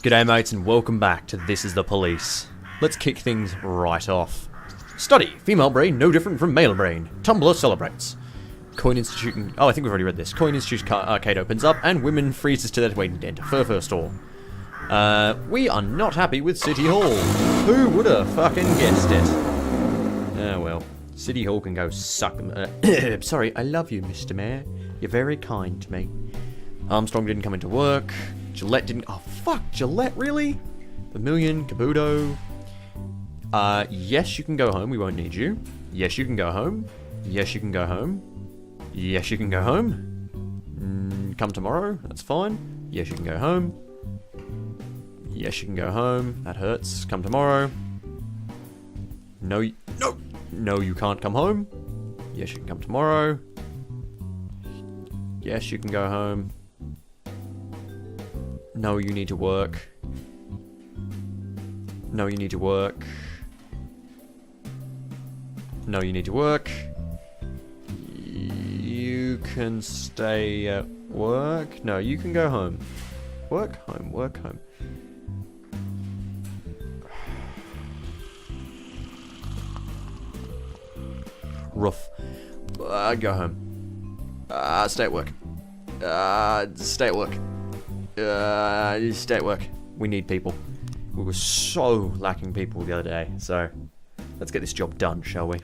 G'day mates and welcome back to This Is the Police. Let's kick things right off. Study, female brain no different from male brain. Tumblr celebrates. Coin Institute, I think we've already read this. Coin Institute arcade opens up and women freezes to death waiting to enter Fur store. We are not happy with City Hall. Who would have fucking guessed it? Ah well, City Hall can go suck them. Sorry, I love you, Mr. Mayor. You're very kind to me. Armstrong didn't come into work. Gillette didn't. Oh fuck, Gillette, really? Vermilion, Kabuto. Yes, you can go home. We won't need you. Yes, you can go home. Yes, you can go home. Yes, you can go home. Come tomorrow. That's fine. Yes, you can go home. Yes, you can go home. That hurts. Come tomorrow. No, no, no, you can't come home. Yes, you can come tomorrow. Yes, you can go home. No, you need to work. No, you need to work. No, you need to work. You can stay at work. No, you can go home. Work, home, work, home. Rough. Go home. Stay at work. Stay at work. Stay at work. We need people. We were so lacking people the other day, so let's get this job done, shall we?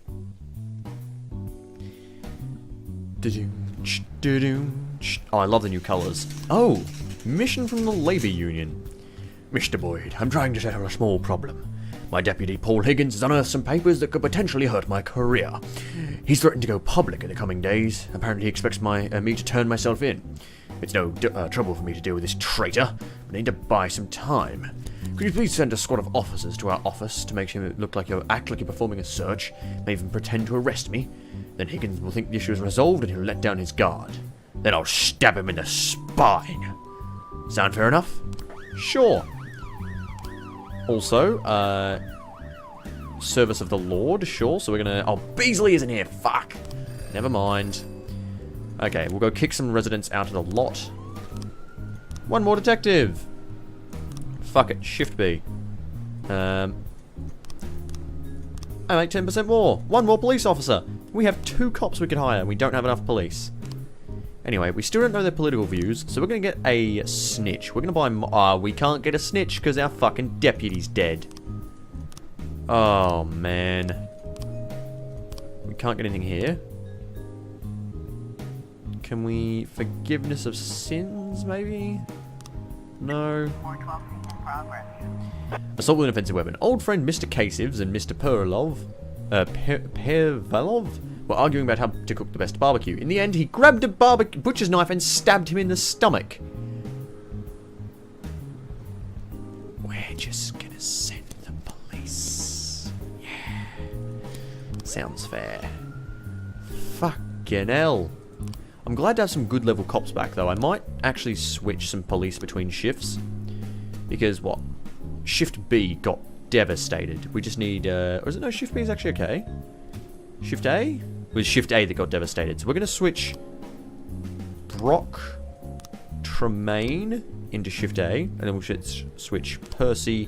Oh, I love the new colours. Oh, mission from the Labour Union. Mr. Boyd, I'm trying to settle a small problem. My deputy, Paul Higgins, has unearthed some papers that could potentially hurt my career. He's threatened to go public in the coming days. Apparently he expects me to turn myself in. It's no trouble for me to deal with this traitor, but I need to buy some time. Could you please send a squad of officers to our office to make him act like you're performing a search, may even pretend to arrest me? Then Higgins will think the issue is resolved and he'll let down his guard. Then I'll stab him in the spine. Sound fair enough? Sure. Also, service of the Lord, sure. So we're gonna. Oh, Beasley isn't here. Fuck. Never mind. Okay, we'll go kick some residents out of the lot. One more detective. Fuck it. Shift B. I make 10% more. One more police officer. We have 2 cops we could hire, and we don't have enough police. Anyway, we still don't know their political views, so we're gonna get a snitch. We're gonna buy. We can't get a snitch because our fucking deputy's dead. Oh man. We can't get anything here. Can we forgiveness of sins, maybe? No. Assault with an offensive weapon. Old friend Mr. Kasivs and Mr. Pervalov were arguing about how to cook the best barbecue. In the end, he grabbed a butcher's knife and stabbed him in the stomach. We're just gonna send the police. Yeah. Sounds fair. Fucking hell. I'm glad to have some good level cops back though. I might actually switch some police between shifts. Because what? Shift B got devastated. We just need, or is it no, Shift B is actually okay. Shift A? It was Shift A that got devastated. So we're going to switch Brock Tremaine into Shift A. And then we'll switch Percy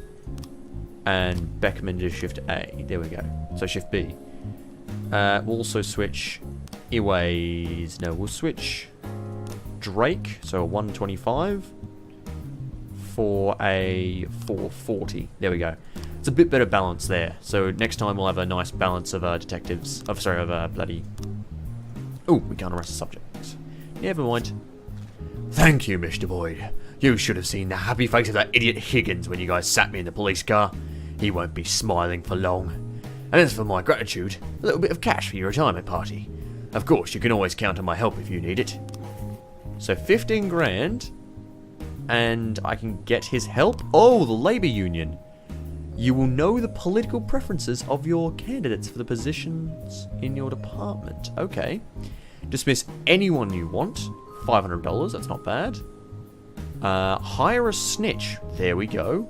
and Beckman to Shift A. There we go. So Shift B. We'll also switch Iways. No, we'll switch Drake. So a 125 for a 440. There we go. It's a bit better balance there. So next time we'll have a nice balance of detectives. Bloody. Oh, we can't arrest the subjects. Never mind. Thank you, Mr. Boyd. You should have seen the happy face of that idiot Higgins when you guys sat me in the police car. He won't be smiling for long. And as for my gratitude, a little bit of cash for your retirement party. Of course, you can always count on my help if you need it. So 15 grand. And I can get his help. Oh, the Labour Union. You will know the political preferences of your candidates for the positions in your department. Okay. Dismiss anyone you want. $500, that's not bad. Hire a snitch. There we go.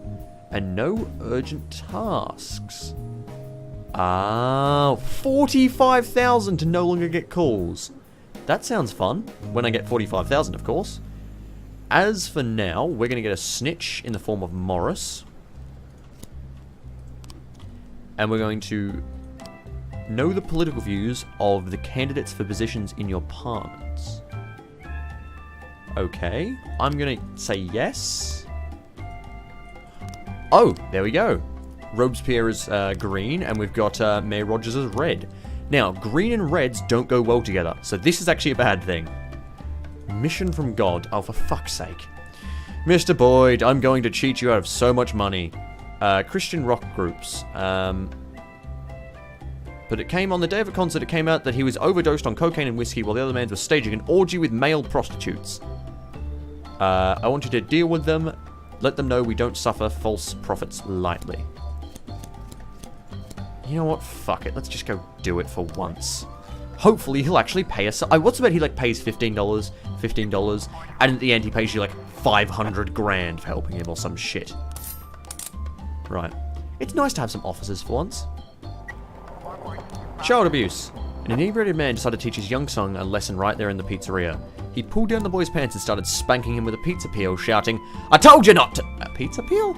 And no urgent tasks. 45,000 to no longer get calls. That sounds fun. When I get 45,000, of course. as for now, we're going to get a snitch in the form of Morris. And we're going to know the political views of the candidates for positions in your parliaments. Okay, I'm going to say yes. Oh, there we go. Robespierre is green, and we've got Mayor Rogers as red. Now, green and reds don't go well together, so this is actually a bad thing. Mission from God. Oh, for fuck's sake. Mr. Boyd, I'm going to cheat you out of so much money. Christian rock groups. But it came on the day of a concert, it came out that he was overdosed on cocaine and whiskey while the other man was staging an orgy with male prostitutes. I want you to deal with them. Let them know we don't suffer false prophets lightly. You know what? Fuck it. Let's just go do it for once. Hopefully he'll actually pay us. What's about he like pays $15, and at the end he pays you like 500 grand for helping him or some shit. Right. It's nice to have some officers for once. Child abuse. An inebriated man decided to teach his young son a lesson right there in the pizzeria. He pulled down the boy's pants and started spanking him with a pizza peel, shouting, "I told you not to—" A pizza peel?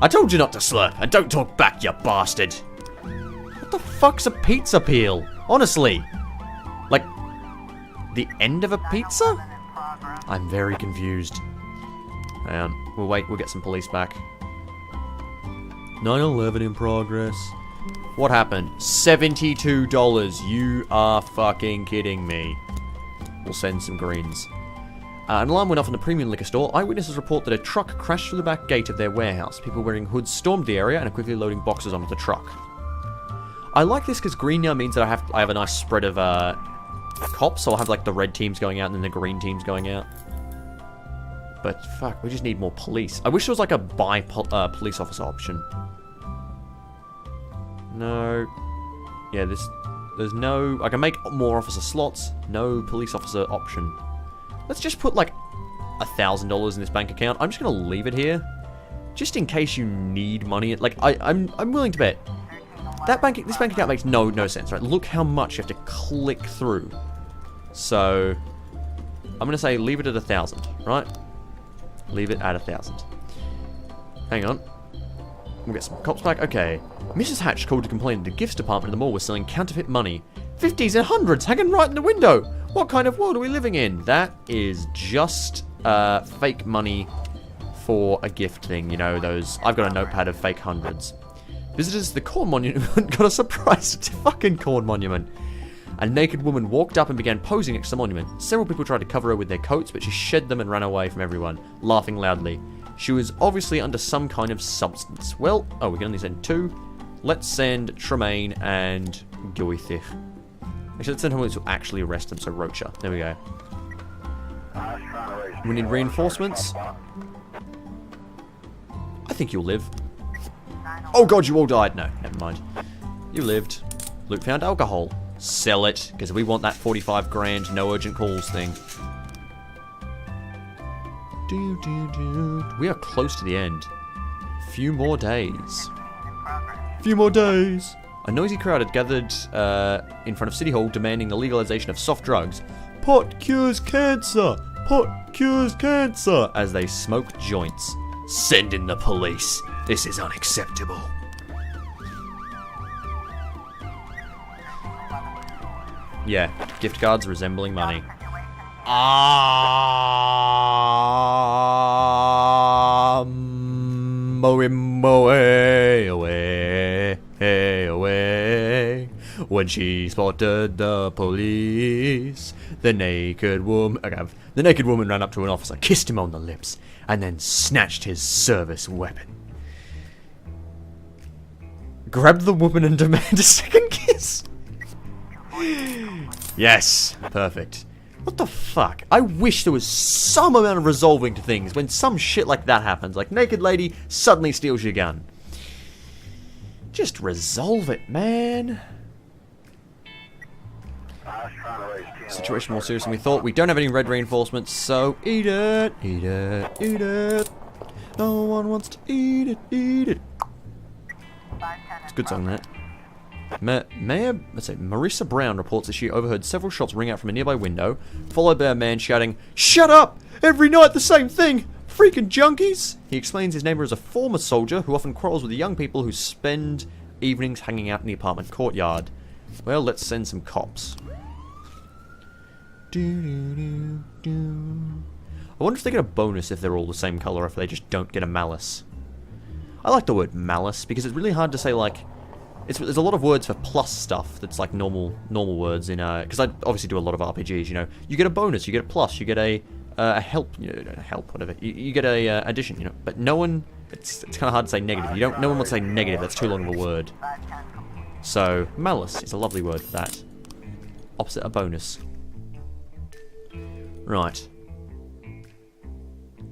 "I told you not to slurp, and don't talk back, you bastard." What the fuck's a pizza peel? Honestly. Like, the end of a pizza? I'm very confused. Hang on. We'll wait. We'll get some police back. 9/11 in progress. What happened? $72. You are fucking kidding me. We'll send some greens. An alarm went off in the premium liquor store. Eyewitnesses report that a truck crashed through the back gate of their warehouse. People wearing hoods stormed the area and are quickly loading boxes onto the truck. I like this because green now means that I have a nice spread of cops, so I'll have like the red teams going out and then the green teams going out. But fuck, we just need more police. I wish there was like a buy police officer option. No. Yeah, there's no... I can make more officer slots. No police officer option. Let's just put like $1,000 in this bank account. I'm just gonna leave it here, just in case you need money. Like I'm willing to bet that this bank account makes no sense, right? Look how much you have to click through. So I'm gonna say leave it at 1,000, right? Leave it at 1,000. Hang on. We'll get some cops back. Okay. Mrs. Hatch called to complain that the gifts department in the mall was selling counterfeit money. 50s and 100s hanging right in the window. What kind of world are we living in? That is just fake money for a gift thing. You know, those... I've got a notepad of fake hundreds. Visitors to the corn monument got a surprise fucking corn monument. A naked woman walked up and began posing next to the monument. Several people tried to cover her with their coats, but she shed them and ran away from everyone, laughing loudly. She was obviously under some kind of substance. Well, we can only send 2. Let's send Tremaine and Guithich. Actually, let's send someone to actually arrest them, so Rocha. There we go. We need reinforcements. I think you'll live. Oh god, you all died. No, never mind. You lived. Luke found alcohol. Sell it, because we want that 45 grand, no urgent calls thing. We are close to the end. Few more days. Few more days. A noisy crowd had gathered in front of City Hall demanding the legalization of soft drugs. Pot cures cancer! Pot cures cancer! As they smoked joints. Send in the police. This is unacceptable. Yeah, gift cards resembling money. Away. When she spotted the police, the naked woman ran up to an officer, kissed him on the lips, and then snatched his service weapon. Grabbed the woman and demanded a second kiss. Yes, perfect. What the fuck? I wish there was some amount of resolving to things when some shit like that happens. Like, naked lady suddenly steals your gun. Just resolve it, man. Situation more serious than we thought. We don't have any red reinforcements, so eat it, eat it, eat it. No one wants to eat it, eat it. It's a good song, that. Marissa Brown reports that she overheard several shots ring out from a nearby window, followed by a man shouting, "Shut up! Every night the same thing! Freaking junkies!" He explains his neighbor is a former soldier who often quarrels with the young people who spend evenings hanging out in the apartment courtyard. Well, let's send some cops. I wonder if they get a bonus if they're all the same color, or if they just don't get a malice. I like the word malice because it's really hard to say, like, there's a lot of words for plus stuff that's like normal words in because I obviously do a lot of RPGs. You know, you get a bonus, you get a plus, you get a help, whatever. You get a addition, you know. But no one, it's kind of hard to say negative. No one will say negative. That's too long of a word. So malice is a lovely word for that. Opposite a bonus. Right.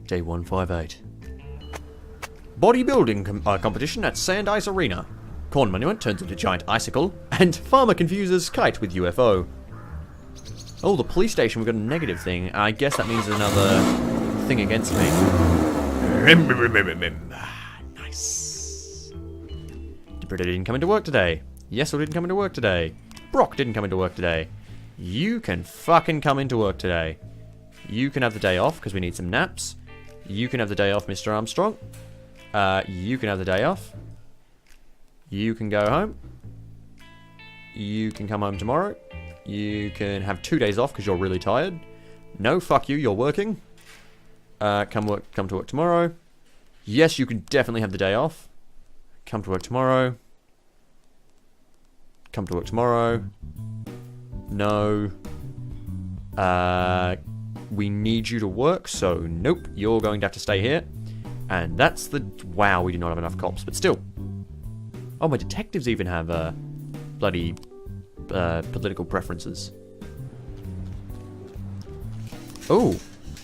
Day 158. Bodybuilding competition at Sand Ice Arena. Corn monument turns into giant icicle, and farmer confuses kite with UFO. Oh, the police station, we've got a negative thing. I guess that means another thing against me. Nice. Depredator didn't come into work today. Yesel didn't come into work today. Brock didn't come into work today. You can fucking come into work today. You can have the day off, because we need some naps. You can have the day off, Mr. Armstrong. You can have the day off. You can go home. You can come home tomorrow. You can have 2 days off because you're really tired. No, fuck you, you're working. Come to work tomorrow. Yes, you can definitely have the day off. Come to work tomorrow. Come to work tomorrow. No. We need you to work, so nope, you're going to have to stay here. And that's the... Wow, we do not have enough cops, but still. Oh, my detectives even have, bloody, political preferences. Oh.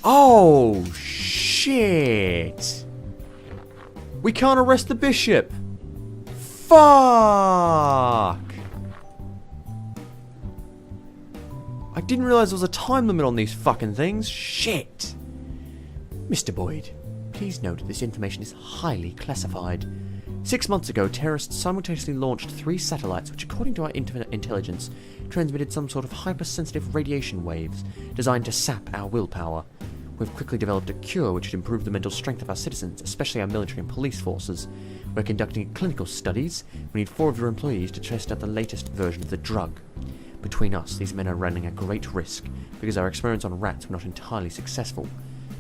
Oh, shit. We can't arrest the bishop. Fuck. I didn't realize there was a time limit on these fucking things. Shit. Mr. Boyd, please note this information is highly classified. 6 months ago, terrorists simultaneously launched 3 satellites which, according to our intelligence, transmitted some sort of hypersensitive radiation waves designed to sap our willpower. We've quickly developed a cure which would improve the mental strength of our citizens, especially our military and police forces. We're conducting clinical studies. We need 4 of your employees to test out the latest version of the drug. Between us, these men are running a great risk, because our experiments on rats were not entirely successful.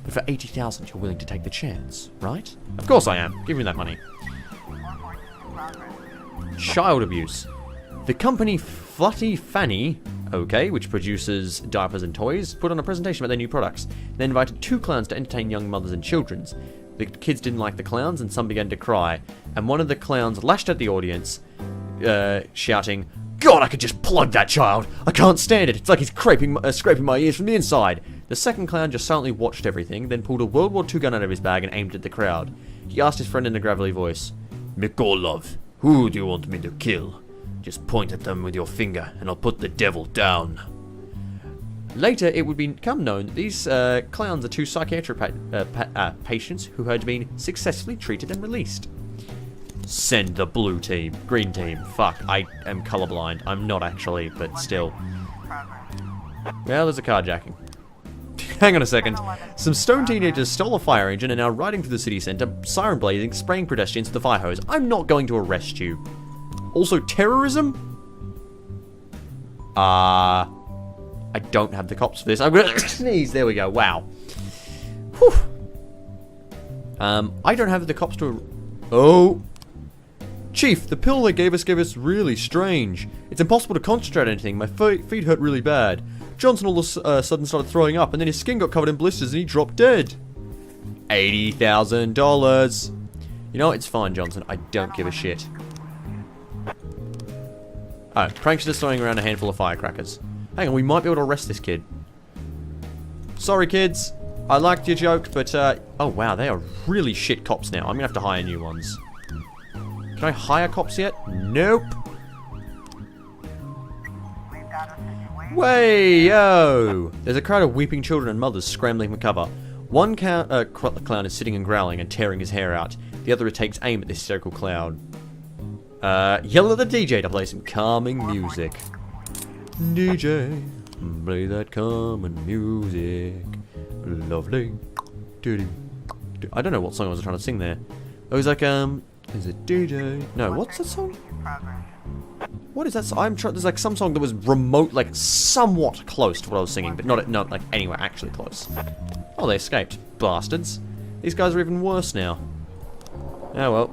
But for 80,000, you're willing to take the chance, right? Of course I am. Give me that money. Child abuse. The company Flutty Fanny, okay, which produces diapers and toys, put on a presentation about their new products. They invited 2 clowns to entertain young mothers and children. The kids didn't like the clowns, and some began to cry. And one of the clowns lashed at the audience, shouting, "God, I could just plug that child! I can't stand it! It's like he's scraping my ears from the inside!" The second clown just silently watched everything, then pulled a World War II gun out of his bag and aimed at the crowd. He asked his friend in a gravelly voice, "Mikolov, who do you want me to kill? Just point at them with your finger, and I'll put the devil down." Later, it would become known that these clowns are 2 psychiatric patients who had been successfully treated and released. Send the blue team. Green team. Fuck, I am colorblind. I'm not actually, but still. Well, there's a carjacking. Hang on a second. Some stone teenagers stole a fire engine and are now riding through the city centre, siren blazing, spraying pedestrians with the fire hose. I'm not going to arrest you. Also, terrorism? I don't have the cops for this. I'm gonna sneeze. There we go. Wow. Whew. I don't have the cops to... Oh. Chief, the pill they gave us really strange. It's impossible to concentrate on anything. My feet hurt really bad. Johnson all of a sudden started throwing up, and then his skin got covered in blisters and he dropped dead. $80,000. You know, it's fine, Johnson. I don't give a shit. Oh, pranksters throwing around a handful of firecrackers. Hang on, we might be able to arrest this kid. Sorry, kids. I liked your joke, but, oh, wow, they are really shit cops now. I'm gonna have to hire new ones. Can I hire cops yet? Nope. Way, yo! There's a crowd of weeping children and mothers scrambling for cover. One clown is sitting and growling and tearing his hair out. The other takes aim at the hysterical clown. Yell at the DJ to play some calming music. DJ, play that calming music. Lovely. Doo-doo. I don't know what song I was trying to sing there. It was like, is it DJ? No, what's that song? What is that song? There's like some song that was remote, like somewhat close to what I was singing, but not like anywhere actually close. Oh, they escaped. Bastards. These guys are even worse now. Oh well.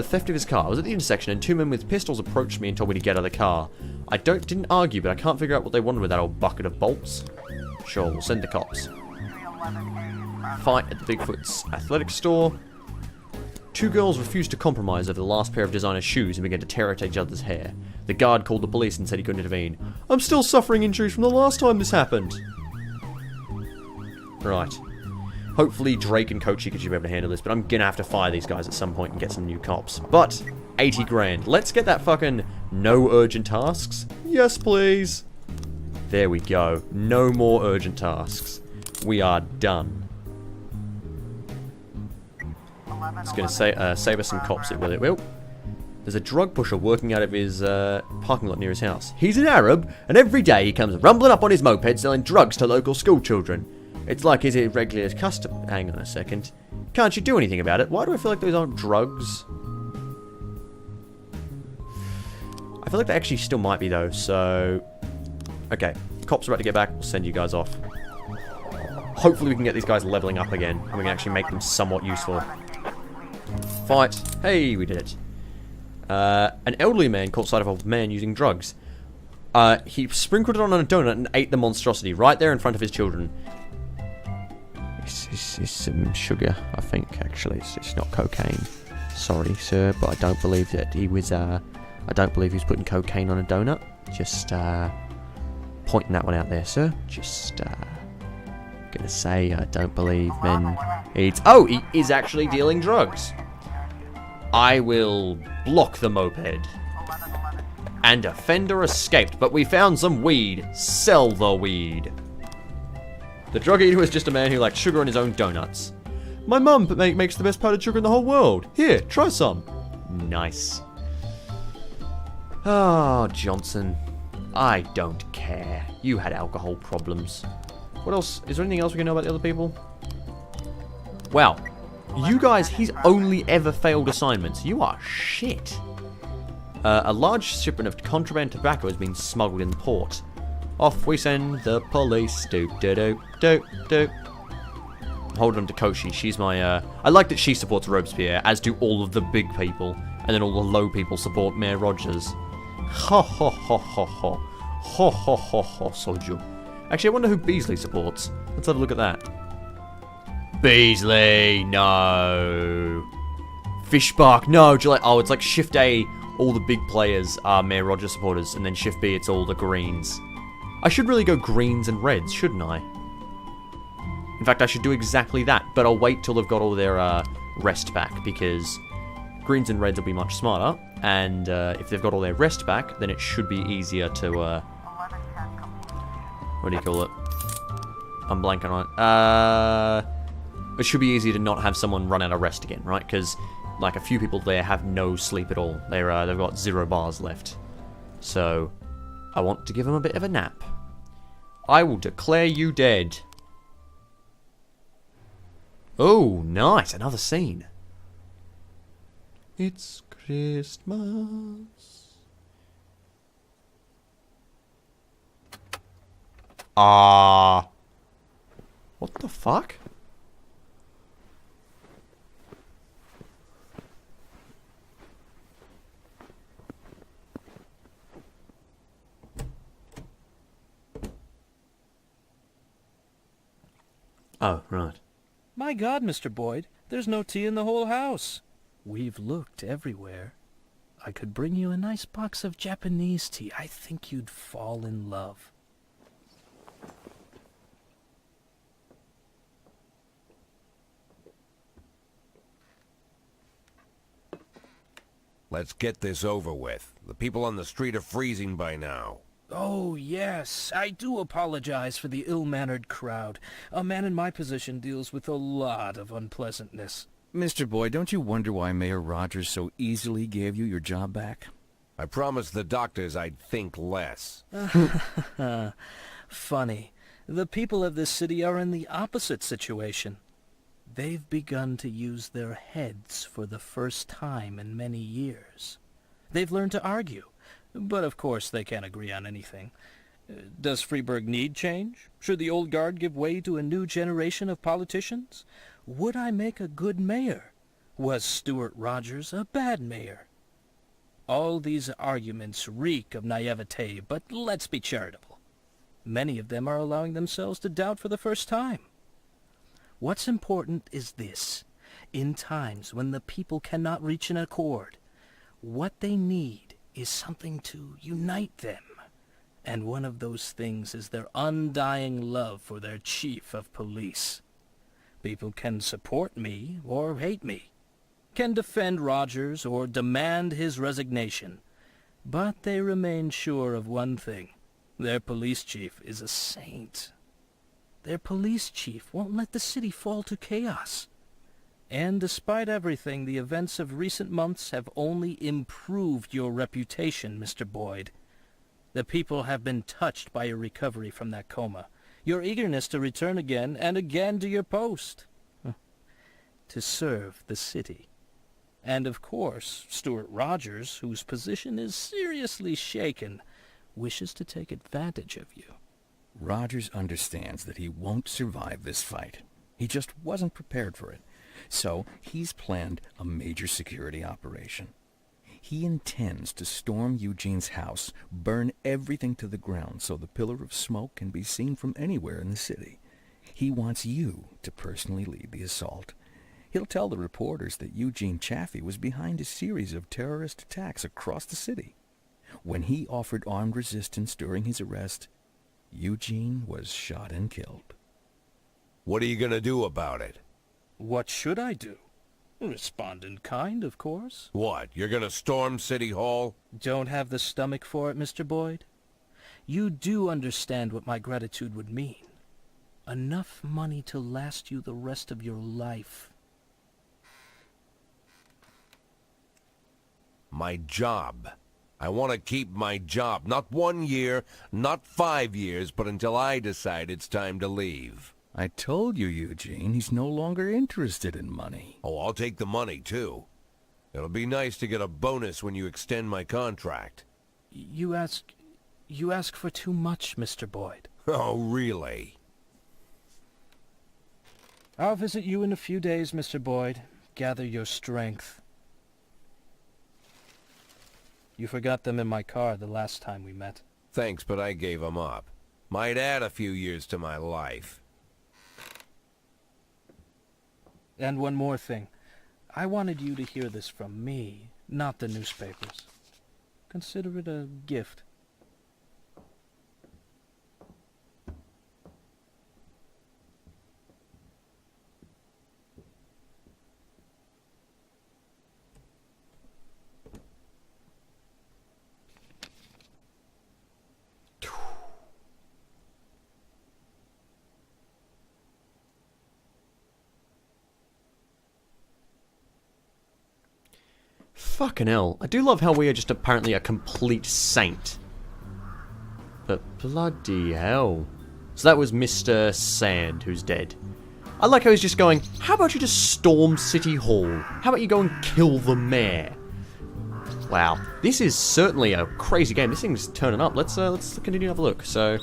Theft of his car. I was at the intersection and two men with pistols approached me and told me to get out of the car. I didn't argue, but I can't figure out what they wanted with that old bucket of bolts. Sure, we'll send the cops. Fight at the Bigfoot's athletic store. Two girls refused to compromise over the last pair of designer shoes and began to tear at each other's hair. The guard called the police and said he couldn't intervene. I'm still suffering injuries from the last time this happened. Right. Hopefully Drake and Kochi could be able to handle this, but I'm gonna have to fire these guys at some point and get some new cops. But 80 grand. Let's get that fucking no urgent tasks. Yes, please. There we go. No more urgent tasks. We are done. It's going to save us some cops, it really will. There's a drug pusher working out of his parking lot near his house. He's an Arab, and every day he comes rumbling up on his moped selling drugs to local school children. It's like his irregular custom. Hang on a second. Can't you do anything about it? Why do I feel like those aren't drugs? I feel like they actually still might be, though, so... Okay, cops are about to get back. We'll send you guys off. Hopefully we can get these guys leveling up again, and we can actually make them somewhat useful. Fight. Hey, we did it. An elderly man caught sight of a man using drugs. He sprinkled it on a donut and ate the monstrosity right there in front of his children. It's some sugar, I think, actually. It's not cocaine. Sorry, sir, but I don't believe that he was, I don't believe he was putting cocaine on a donut. Just, pointing that one out there, sir. Just, gonna say I don't believe men eat... Oh, he is actually dealing drugs. I will block the moped. And offender escaped, but we found some weed. Sell the weed. The drug eater was just a man who liked sugar on his own donuts. My mum makes the best powdered sugar in the whole world. Here, try some. Nice. Oh, Johnson. I don't care. You had alcohol problems. What else? Is there anything else we can know about the other people? Wow. You guys, he's only ever failed assignments. You are shit. A large shipment of contraband tobacco has been smuggled in port. Off we send the police. Do. Hold on to Koshi. She's my, I like that she supports Robespierre, as do all of the big people. And then all the low people support Mayor Rogers. Ha ha ha ha ha. Ha ha ha ha, Soju. Actually, I wonder who Beasley supports. Let's have a look at that. Beasley, no. Fishbark, no. Oh, it's like Shift A, all the big players are Mayor Rogers supporters, and then Shift B, it's all the Greens. I should really go Greens and Reds, shouldn't I? In fact, I should do exactly that, but I'll wait till they've got all their rest back, because Greens and Reds will be much smarter, and if they've got all their rest back, then it should be easier to, what do you call it? I'm blanking on it. It should be easier to not have someone run out of rest again, right? Because, like, a few people there have no sleep at all. They've got 0 bars left. So, I want to give them a bit of a nap. I will declare you dead. Oh, nice. Another scene. It's Christmas. What the fuck? Oh, right. My God, Mr. Boyd, there's no tea in the whole house. We've looked everywhere. I could bring you a nice box of Japanese tea. I think you'd fall in love. Let's get this over with. The people on the street are freezing by now. Oh, yes. I do apologize for the ill-mannered crowd. A man in my position deals with a lot of unpleasantness. Mr. Boyd, don't you wonder why Mayor Rogers so easily gave you your job back? I promised the doctors I'd think less. Funny. The people of this city are in the opposite situation. They've begun to use their heads for the first time in many years. They've learned to argue, but of course they can't agree on anything. Does Freeburg need change? Should the old guard give way to a new generation of politicians? Would I make a good mayor? Was Stuart Rogers a bad mayor? All these arguments reek of naivete, but let's be charitable. Many of them are allowing themselves to doubt for the first time. What's important is this. In times when the people cannot reach an accord, what they need is something to unite them. And one of those things is their undying love for their chief of police. People can support me or hate me, can defend Rogers or demand his resignation, but they remain sure of one thing. Their police chief is a saint. Their police chief won't let the city fall to chaos. And despite everything, the events of recent months have only improved your reputation, Mr. Boyd. The people have been touched by your recovery from that coma, your eagerness to return again and again to your post, to serve the city. And of course, Stuart Rogers, whose position is seriously shaken, wishes to take advantage of you. Rogers understands that he won't survive this fight. He just wasn't prepared for it. So he's planned a major security operation. He intends to storm Eugene's house, burn everything to the ground so the pillar of smoke can be seen from anywhere in the city. He wants you to personally lead the assault. He'll tell the reporters that Eugene Chaffee was behind a series of terrorist attacks across the city. When he offered armed resistance during his arrest, Eugene was shot and killed. What are you gonna do about it? What should I do? Respond in kind, of course. What, you're gonna storm City Hall? Don't have the stomach for it, Mr. Boyd? You do understand what my gratitude would mean. Enough money to last you the rest of your life. My job. I want to keep my job. Not 1 year, not 5 years, but until I decide it's time to leave. I told you, Eugene, he's no longer interested in money. Oh, I'll take the money, too. It'll be nice to get a bonus when you extend my contract. You ask for too much, Mr. Boyd. Oh, really? I'll visit you in a few days, Mr. Boyd. Gather your strength. You forgot them in my car the last time we met. Thanks, but I gave 'em up. Might add a few years to my life. And one more thing. I wanted you to hear this from me, not the newspapers. Consider it a gift. Fucking hell. I do love how we are just apparently a complete saint. But bloody hell. So that was Mr. Sand, who's dead. I like how he's just going, how about you just storm City Hall? How about you go and kill the mayor? Wow. This is certainly a crazy game. This thing's turning up. Let's continue to have a look. So,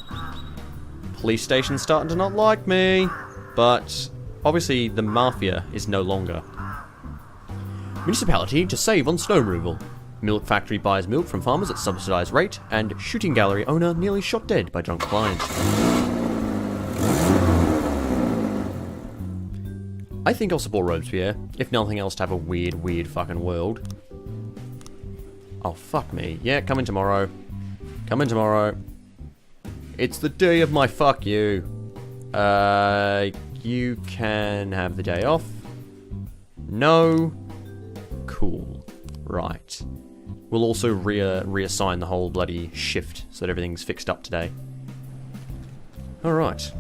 police station's starting to not like me. But, obviously, the mafia is no longer. Municipality to save on snow removal. Milk factory buys milk from farmers at subsidised rate, and shooting gallery owner nearly shot dead by drunk client. I think I'll support Robespierre, if nothing else to have a weird fucking world. Oh, fuck me. Yeah, come in tomorrow. Come in tomorrow. It's the day of my fuck you. You can have the day off. No. Cool. Right. We'll also reassign the whole bloody shift so that everything's fixed up today. Alright.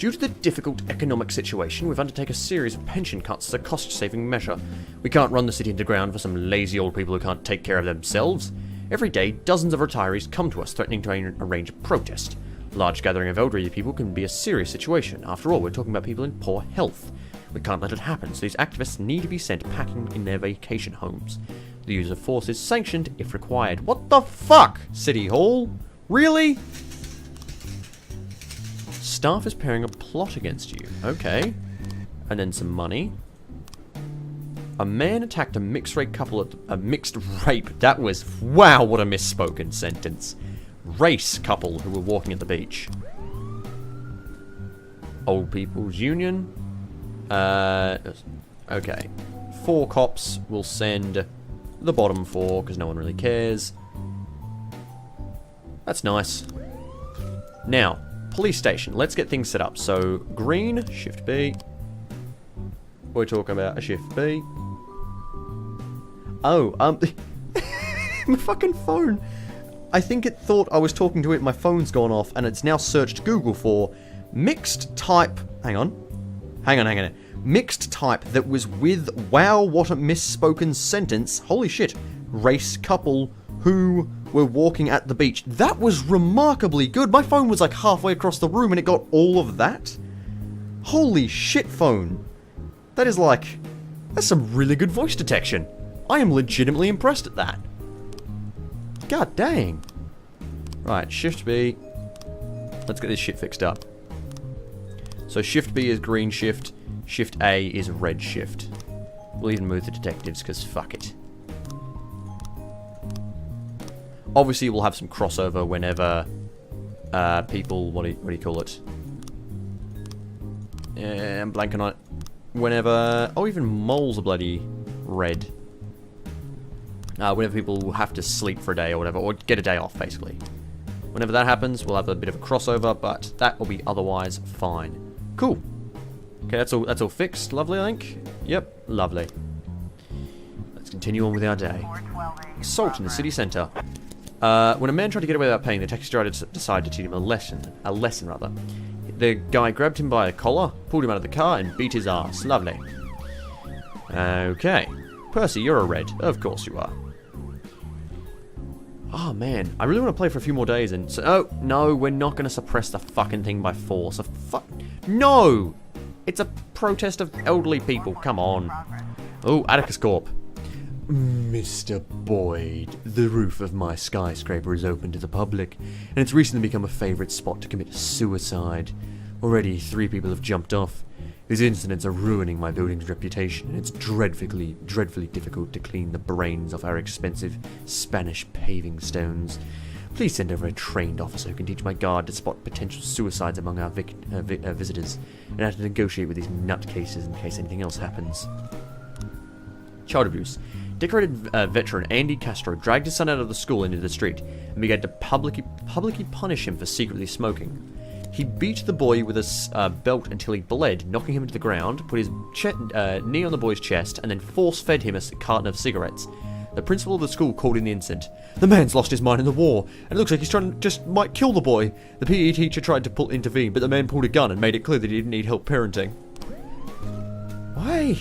Due to the difficult economic situation, we've undertaken a series of pension cuts as a cost-saving measure. We can't run the city underground for some lazy old people who can't take care of themselves. Every day, dozens of retirees come to us threatening to arrange a protest. A large gathering of elderly people can be a serious situation. After all, we're talking about people in poor health. We can't let it happen, so these activists need to be sent packing in their vacation homes. The use of force is sanctioned if required. What the fuck, City Hall? Really? Staff is preparing a plot against you. Okay. And then some money. A man attacked a mixed rape couple at a mixed rape. That was, wow, what a misspoken sentence. Race couple who were walking at the beach. Old People's Union. Okay. 4 cops will send the bottom 4 because no one really cares. That's nice. Now, police station. Let's get things set up. So, green, shift B. We're talking about a shift B. Oh, my fucking phone. I think it thought I was talking to it, my phone's gone off, and it's now searched Google for mixed type. Hang on. Mixed type that was with, wow, what a misspoken sentence. Holy shit. Race couple who were walking at the beach. That was remarkably good. My phone was like halfway across the room and it got all of that. Holy shit, phone. That is like, that's some really good voice detection. I am legitimately impressed at that. God dang. Right, shift B. Let's get this shit fixed up. So shift B is green shift. Shift A is red shift. We'll even move the detectives because fuck it. Obviously, we'll have some crossover whenever people, what do you call it? Yeah, I'm blanking on it. Whenever, oh, even moles are bloody red. Whenever people have to sleep for a day or whatever, or get a day off, basically. Whenever that happens, we'll have a bit of a crossover, but that will be otherwise fine. Cool. Okay, that's all fixed. Lovely, I think. Yep, lovely. Let's continue on with our day. Assault in the city centre. When a man tried to get away without paying, the taxi driver decided to teach him a lesson. The guy grabbed him by a collar, pulled him out of the car, and beat his ass. Lovely. Okay. Percy, you're a red. Of course you are. Oh, man. I really want to play for a few more days and... oh, no, we're not going to suppress the fucking thing by force. No! It's a protest of elderly people. Come on. Oh, Atticus Corp. Mr. Boyd, the roof of my skyscraper is open to the public, and it's recently become a favourite spot to commit suicide. Already, 3 people have jumped off. These incidents are ruining my building's reputation, and it's dreadfully difficult to clean the brains off our expensive Spanish paving stones. Please send over a trained officer who can teach my guard to spot potential suicides among our visitors, and how to negotiate with these nutcases in case anything else happens. Child abuse. Decorated veteran Andy Castro dragged his son out of the school into the street and began to publicly punish him for secretly smoking. He beat the boy with a belt until he bled, knocking him to the ground, put his knee on the boy's chest, and then force-fed him a carton of cigarettes. The principal of the school called in the incident. The man's lost his mind in the war, and it looks like he's trying to just might kill the boy. The PE teacher tried to intervene, but the man pulled a gun and made it clear that he didn't need help parenting. Why?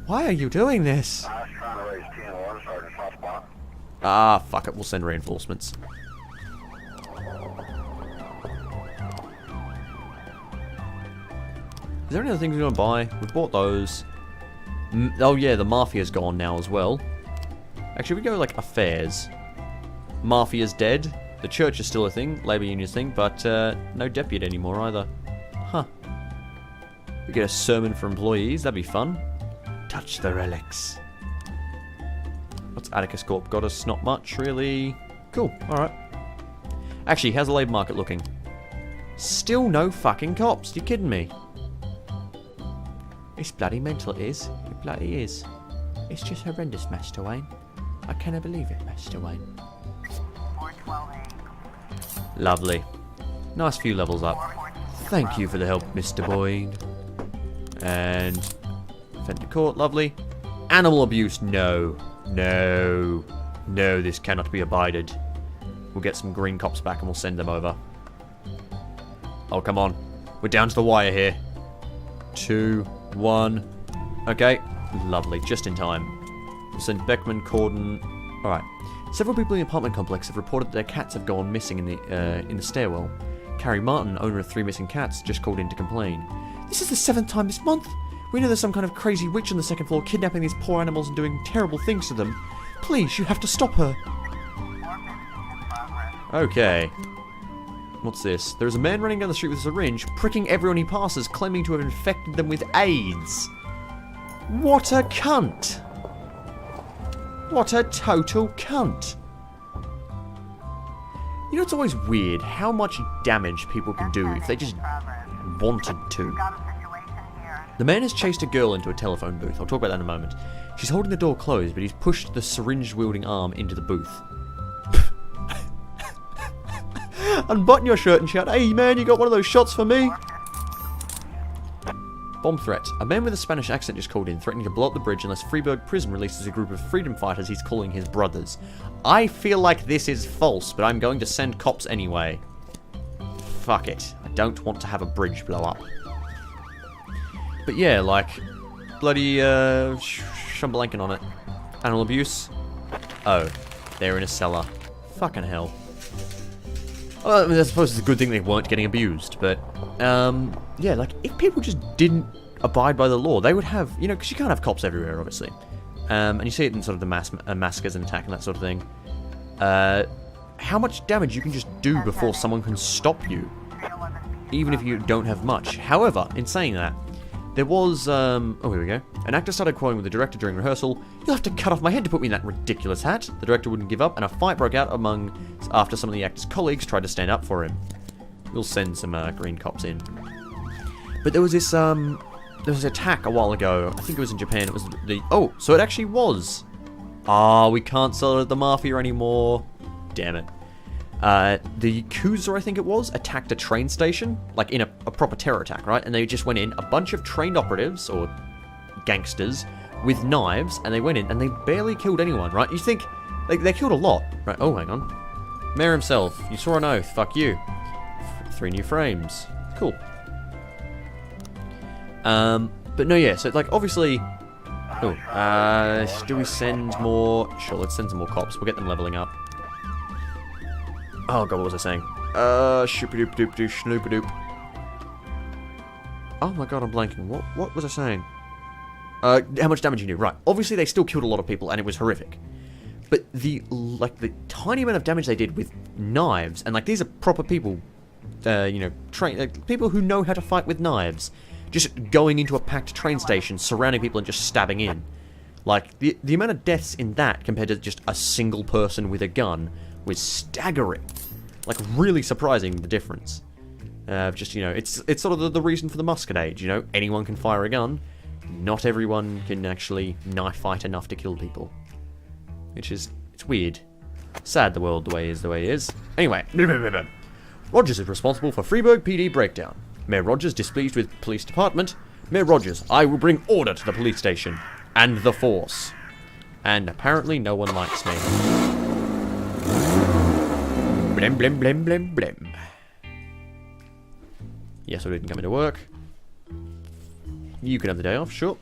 Why are you doing this? I was trying to raise 10 water, Sergeant Hotspot. Ah, fuck it, we'll send reinforcements. Is there any other things we want to buy? We've bought those. Oh yeah, the Mafia's gone now as well. Actually, we go like affairs. Mafia's dead. The church is still a thing, Labour Union's thing, but no deputy anymore either. Huh. We get a sermon for employees, that'd be fun. Touch the relics. What's Atticus Corp got us? Not much, really. Cool, alright. Actually, how's the labour market looking? Still no fucking cops, you kidding me? It's bloody mental, it is. It bloody is. It's just horrendous, Master Wayne. I cannot believe it, Master Wayne. Lovely. Nice few levels up. Thank you for the help, Mr. Boyd. And... Fender Court, lovely. Animal abuse, no. No. No, this cannot be abided. We'll get some green cops back and we'll send them over. Oh, come on. We're down to the wire here. 2, 1. Okay. Lovely. Just in time. Send Beckman, Corden. Alright. Several people in the apartment complex have reported that their cats have gone missing in the stairwell. Carrie Martin, owner of 3 missing cats, just called in to complain. This is the 7th time this month. We know there's some kind of crazy witch on the 2nd floor kidnapping these poor animals and doing terrible things to them. Please, you have to stop her. Okay. What's this? There's a man running down the street with a syringe, pricking everyone he passes, claiming to have infected them with AIDS. What a cunt! What a total cunt! You know, it's always weird how much damage people can do if they just wanted to. The man has chased a girl into a telephone booth. I'll talk about that in a moment. She's holding the door closed, but he's pushed the syringe-wielding arm into the booth. Unbutton your shirt and shout, "Hey man, you got one of those shots for me?" Bomb threat. A man with a Spanish accent just called in, threatening to blow up the bridge unless Freiburg Prison releases a group of freedom fighters he's calling his brothers. I feel like this is false, but I'm going to send cops anyway. Fuck it. I don't want to have a bridge blow up. But yeah, like, bloody, shumblanking on it. Animal abuse? Oh, they're in a cellar. Fucking hell. Well, I mean, I suppose it's a good thing they weren't getting abused, but, yeah, like, if people just didn't abide by the law, they would have, you know, because you can't have cops everywhere, obviously. And you see it in sort of the massacres and attack and that sort of thing. How much damage you can just do before someone can stop you, even if you don't have much. However, in saying that, there was, oh, here we go. An actor started quarreling with the director during rehearsal. "You'll have to cut off my head to put me in that ridiculous hat." The director wouldn't give up, and a fight broke out after some of the actor's colleagues tried to stand up for him. We'll send some green cops in. But there was this, there was an attack a while ago. I think it was in Japan. It was oh, so it actually was. Ah, we can't sell it at the Mafia anymore. Damn it. The Yakuza, I think it was, attacked a train station, like in a proper terror attack, right? And they just went in, a bunch of trained operatives, or gangsters, with knives, and they went in, and they barely killed anyone, right? You think, they killed a lot, right? Oh, hang on. Mayor himself, you swore an oath, fuck you. 3 new frames. Cool. But no, yeah, so, like, obviously... Oh, do we send more... Sure, let's send some more cops. We'll get them leveling up. Oh god, what was I saying? Shoopa-doop-doop-doop, snoopa-doop. Oh my god, I'm blanking. What was I saying? How much damage you do. Right. Obviously, they still killed a lot of people, and it was horrific. But the tiny amount of damage they did with knives, and, like, these are proper people, you know, people who know how to fight with knives, just going into a packed train station, surrounding people and just stabbing in. Like, the amount of deaths in that compared to just a single person with a gun was staggering. Like, really surprising, the difference. Just, you know, it's sort of the reason for the musket age, you know? Anyone can fire a gun. Not everyone can actually knife fight enough to kill people. Which is, it's weird. Sad the world the way it is. Anyway. Rogers is responsible for Freiburg PD breakdown. Mayor Rogers displeased with police department. Mayor Rogers, I will bring order to the police station. And the force. And apparently no one likes me. Blim, blim, blim, blim, blim. Yes, I didn't come into work. You can have the day off, sure.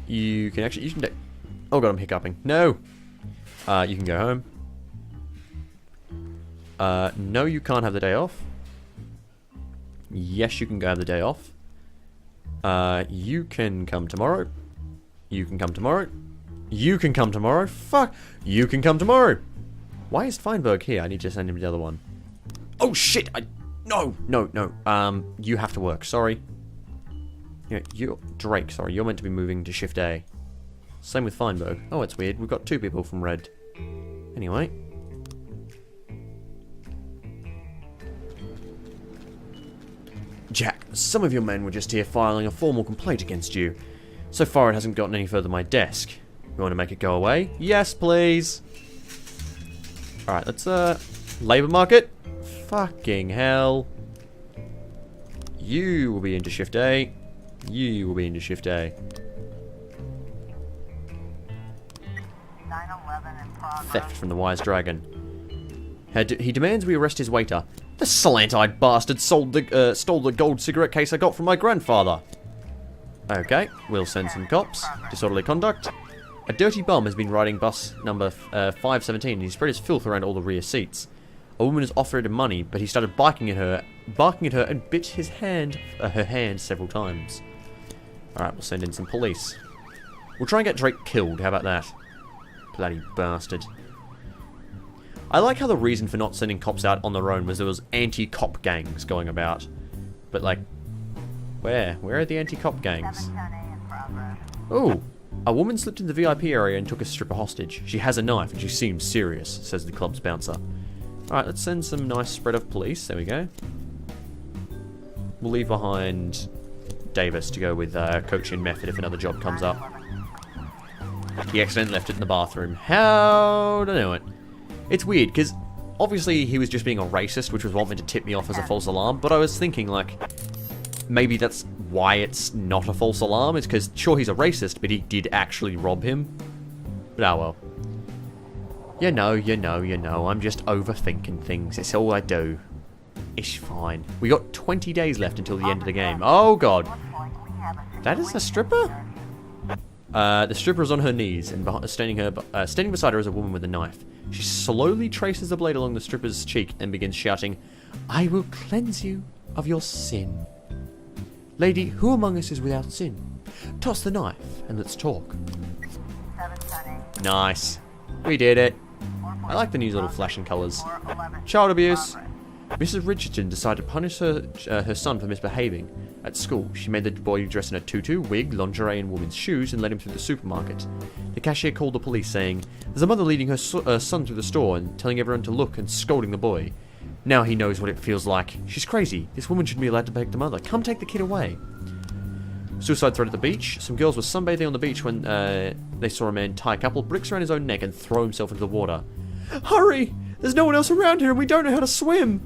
You can oh god, I'm hiccuping. No! You can go home. No, you can't have the day off. Yes, you can go have the day off. You can come tomorrow. You can come tomorrow. You can come tomorrow. Fuck! You can come tomorrow! Why is Feinberg here? I need to send him to the other one. Oh shit! No! You have to work, sorry. You're Drake, sorry. You're meant to be moving to Shift A. Same with Feinberg. Oh, it's weird. We've got 2 people from Red. Anyway. Jack, some of your men were just here filing a formal complaint against you. So far it hasn't gotten any further than my desk. You want to make it go away? Yes, please. Alright, let's, labor market? Fucking hell. You will be into Shift A. You will be into Shift A. 911 in progress. Theft from the Wise Dragon. He demands we arrest his waiter. The slant-eyed bastard stole the gold cigarette case I got from my grandfather. Okay, we'll send some cops. Disorderly conduct. A dirty bum has been riding bus number 517 and he spread his filth around all the rear seats. A woman has offered him money, but he started barking at her and bit his hand, her hand several times. Alright, we'll send in some police. We'll try and get Drake killed, how about that? Bloody bastard. I like how the reason for not sending cops out on their own was there was anti-cop gangs going about. But like, where? Where are the anti-cop gangs? Ooh, a woman slipped in the VIP area and took a stripper hostage. She has a knife and she seems serious, says the club's bouncer. Alright, let's send some nice spread of police. There we go. We'll leave behind Davis to go with Coach and Method if another job comes up. He accidentally left it in the bathroom. How do I know it? It's weird, because obviously he was just being a racist, which was what meant to tip me off as a false alarm, but I was thinking, like, maybe that's why it's not a false alarm. It's because, sure, he's a racist, but he did actually rob him. But oh well. You know, I'm just overthinking things. It's all I do. It's fine. We got 20 days left until the end of the game. Oh, God. That is a stripper? The stripper is on her knees, and standing beside her is a woman with a knife. She slowly traces the blade along the stripper's cheek and begins shouting, "I will cleanse you of your sin. Lady, who among us is without sin? Toss the knife, and let's talk." Nice. We did it. I like the new little flashing colours. Child abuse. Mrs. Richardson decided to punish her son for misbehaving. At school, she made the boy dress in a tutu, wig, lingerie, and women's shoes and led him through the supermarket. The cashier called the police, saying, "There's a mother leading her son through the store and telling everyone to look and scolding the boy. Now he knows what it feels like. She's crazy. This woman shouldn't be allowed to beg the mother. Come take the kid away." Suicide threat at the beach. Some girls were sunbathing on the beach when they saw a man tie a couple of bricks around his own neck and throw himself into the water. "Hurry! There's no one else around here and we don't know how to swim!"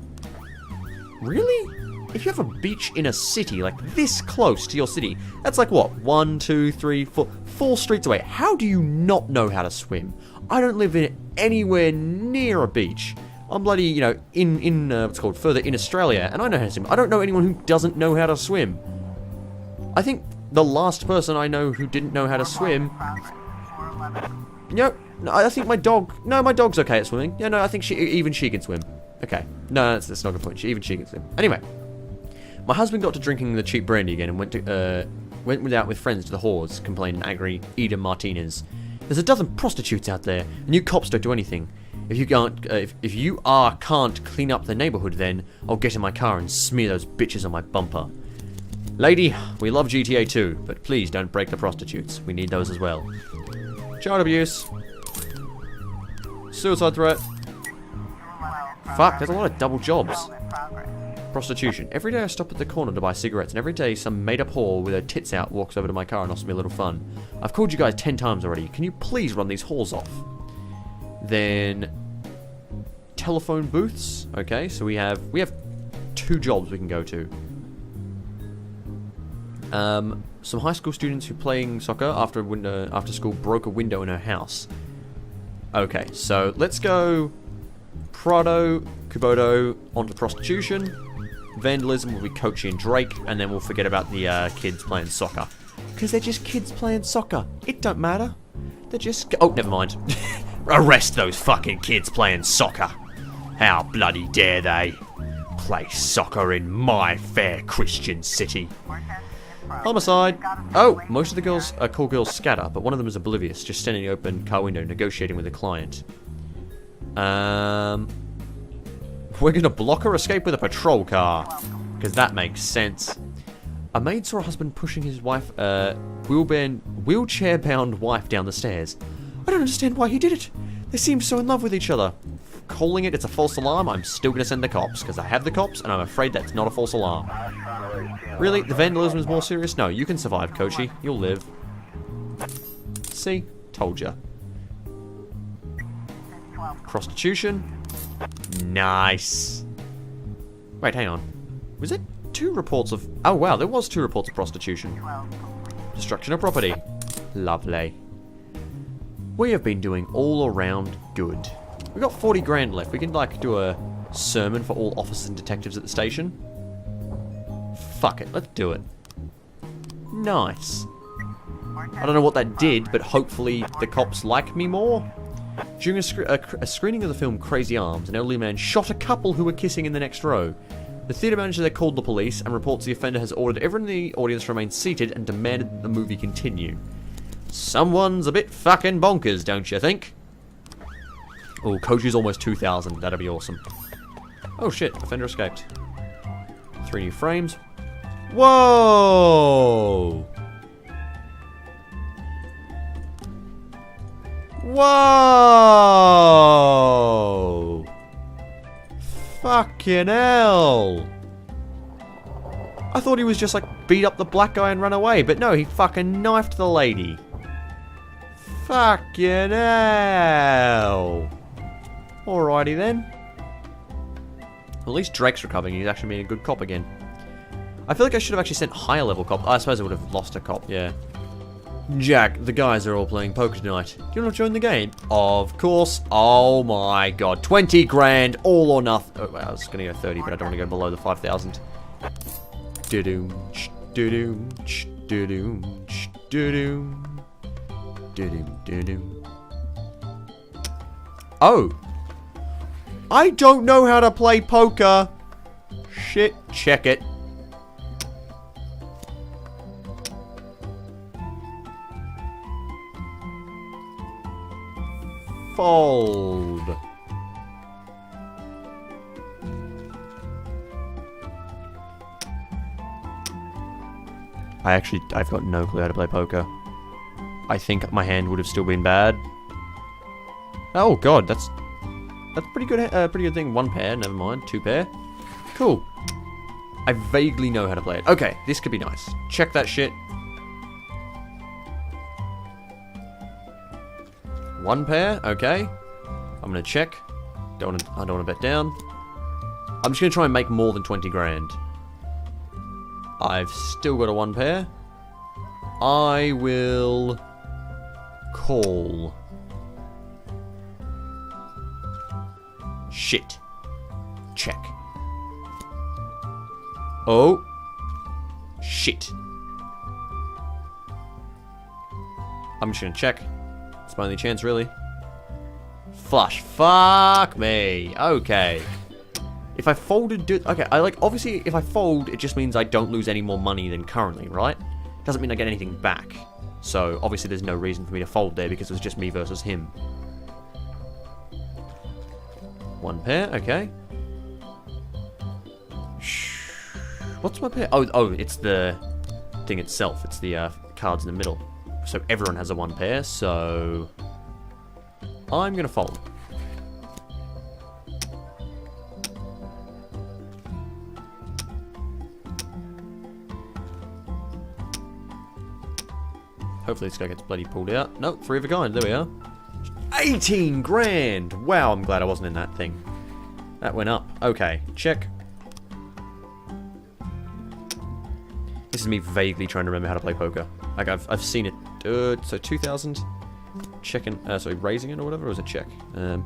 Really? If you have a beach in a city, like this close to your city, that's like what? 1, 2, 3, 4 streets away. How do you not know how to swim? I don't live in anywhere near a beach. I'm bloody, you know, in what's called further in Australia, and I know how to swim. I don't know anyone who doesn't know how to swim. I think the last person I know who didn't know how to swim. No, I think my dog. No, my dog's okay at swimming. Yeah, no, I think even she can swim. Okay, no, that's not a good point. Even she can swim. Anyway, my husband got to drinking the cheap brandy again and went out with friends to the whores, complained an angry Eda Martinez. "There's a dozen prostitutes out there, and you cops don't do anything. If you can't clean up the neighborhood, then I'll get in my car and smear those bitches on my bumper." Lady, we love GTA 2, but please don't break the prostitutes. We need those as well. Child abuse. Suicide threat. Fuck, there's a lot of double jobs. Prostitution. Every day I stop at the corner to buy cigarettes, and every day some made-up whore with her tits out walks over to my car and offers me a little fun. I've called you guys 10 times already. Can you please run these whores off? Then telephone booths. Okay, so we have 2 jobs we can go to. Some high school students who playing soccer after school broke a window in her house. Okay, so let's go Prado, Kubodo, onto prostitution. Vandalism will be Kochi and Drake, and then we'll forget about the kids playing soccer. Because they're just kids playing soccer. It don't matter. They're just... Oh, never mind. Arrest those fucking kids playing soccer. How bloody dare they play soccer in my fair Christian city. Homicide. Oh, most of the cool girls scatter, but one of them is oblivious, just standing in the open car window negotiating with a client. We're gonna block her escape with a patrol car, because that makes sense. A maid saw a husband pushing his wife, wheelchair-bound wife down the stairs. I don't understand why he did it. They seem so in love with each other. Calling it's a false alarm, I'm still gonna send the cops, because I have the cops, and I'm afraid that's not a false alarm. Really? The vandalism is more serious? No, you can survive, Kochi. You'll live. See? Told ya. Prostitution. Nice. Wait, hang on. Was it 2 reports of... Oh, wow, there was 2 reports of prostitution. Destruction of property. Lovely. We have been doing all around good. We've got 40 grand left. We can, like, do a sermon for all officers and detectives at the station. Fuck it, let's do it. Nice. I don't know what that did, but hopefully the cops like me more. During a screening of the film Crazy Arms, an elderly man shot a couple who were kissing in the next row. The theatre manager there called the police and reports the offender has ordered everyone in the audience to remain seated and demanded that the movie continue. Someone's a bit fucking bonkers, don't you think? Oh, Koji's almost 2,000. That'd be awesome. Oh shit, offender escaped. 3 new frames. Whoa! Whoa! Fucking hell! I thought he was just like beat up the black guy and run away, but no, he fucking knifed the lady. Fucking hell! Alrighty then. At least Drake's recovering, he's actually being a good cop again. I feel like I should have actually sent higher level cop. I suppose I would have lost a cop, yeah. Jack, the guys are all playing poker tonight. Do you want to join the game? Of course. Oh my god. 20 grand, all or nothing. Oh, I was going to go 30, but I don't want to go below the 5,000. Do-doom, do-doom, do-doom, do-doom, do-doom, do-doom. Oh. I don't know how to play poker. Shit, check it. Fold. I've got no clue how to play poker. I think my hand would have still been bad. Oh god, that's pretty good. Pretty good thing. 1 pair, never mind. 2 pair. Cool. I vaguely know how to play it. Okay, this could be nice. Check that shit. 1 pair, okay. I'm gonna check. I don't wanna bet down. I'm just gonna try and make more than 20 grand. I've still got a 1 pair. I will call. Shit. Check. Oh. Shit. I'm just gonna check. It's my only chance, really. Flush. Fuck me. Okay. If I folded... Okay, obviously, if I fold, it just means I don't lose any more money than currently, right? Doesn't mean I get anything back. So, obviously, there's no reason for me to fold there because it was just me versus him. 1 pair, okay. What's my pair? Oh, it's the thing itself. It's the cards in the middle. So everyone has a 1 pair, so... I'm gonna fold. Hopefully this guy gets bloody pulled out. Nope, 3 of a kind, there we are. 18 grand! Wow, I'm glad I wasn't in that thing. That went up. Okay, check. This is me vaguely trying to remember how to play poker. Like, I've seen it. So 2,000. Checking, sorry, raising it or whatever, or was it check? Let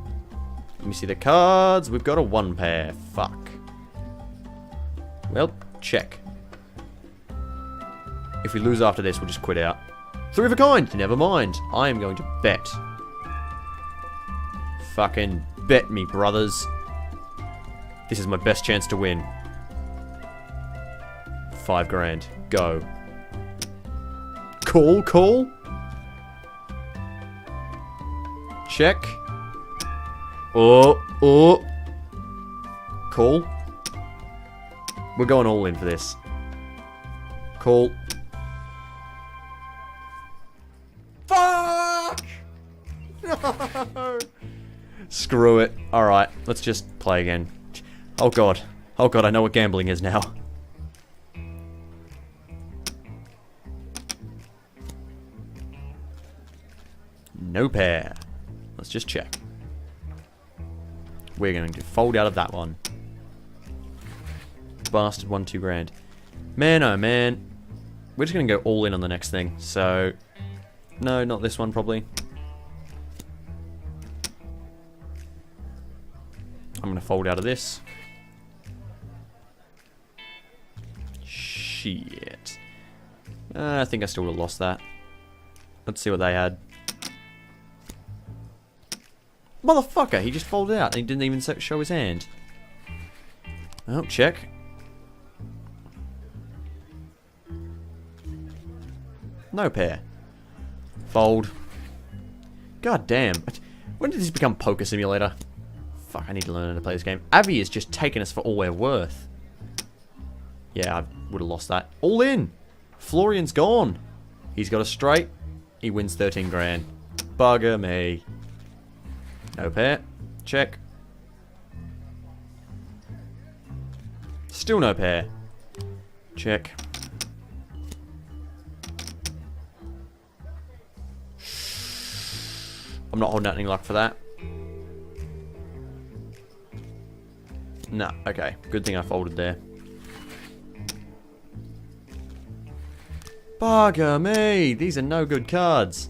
me see the cards. We've got a 1 pair. Fuck. Well, check. If we lose after this, we'll just quit out. 3 of a kind! Never mind. I am going to bet. Fucking bet me, brothers. This is my best chance to win. 5 grand. Go. Call, call. Check. Oh. Call. We're going all in for this. Call. Fuck! No! Screw it. Alright, let's just play again. Oh god. Oh god, I know what gambling is now. No pair. Let's just check. We're going to fold out of that one. Bastard 1, 2 grand. Man, oh man. We're just going to go all in on the next thing. So, no, not this one probably. I'm going to fold out of this. Shit. I think I still would have lost that. Let's see what they had. Motherfucker, he just folded out and he didn't even show his hand. Oh, check. No pair. Fold. God damn. When did this become Poker Simulator? Fuck, I need to learn how to play this game. Abby is just taking us for all we're worth. Yeah, I would have lost that. All in! Florian's gone. He's got a straight. He wins 13 grand. Bugger me. No pair. Check. Still no pair. Check. I'm not holding out any luck for that. Nah, okay. Good thing I folded there. Bugger me! These are no good cards.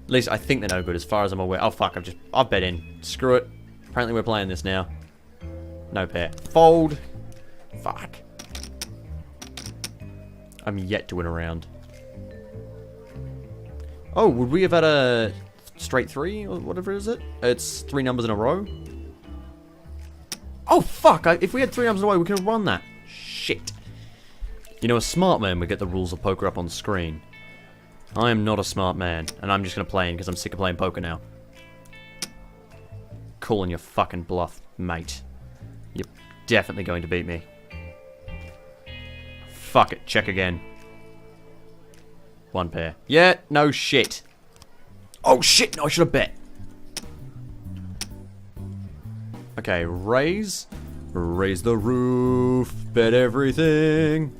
At least I think they're no good as far as I'm aware. Oh fuck, I've bet in. Screw it. Apparently we're playing this now. No pair. Fold. Fuck. I'm yet to win a round. Oh, would we have had a straight 3 or whatever is it? It's 3 numbers in a row. Oh fuck, if we had 3 numbers in a row we could have won that. Shit. You know, a smart man would get the rules of poker up on the screen. I am not a smart man, and I'm just gonna play in because I'm sick of playing poker now. Calling your fucking bluff, mate. You're definitely going to beat me. Fuck it, check again. 1 pair. Yeah, no shit. Oh shit, no, I should have bet. Okay, raise. Raise the roof. Bet everything.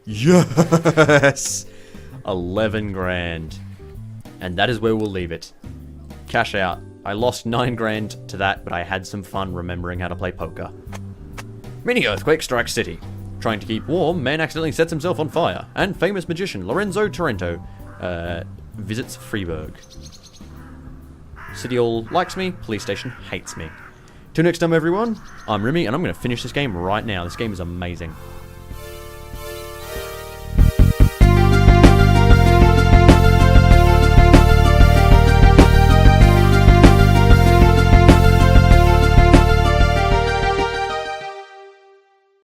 Yes! 11 grand. And that is where we'll leave it. Cash out. I lost 9 grand to that, but I had some fun remembering how to play poker. Mini earthquake strikes city. Trying to keep warm, man accidentally sets himself on fire. And famous magician Lorenzo Torrento visits Freiburg. City Hall likes me, police station hates me. Till next time everyone, I'm Remy and I'm going to finish this game right now. This game is amazing.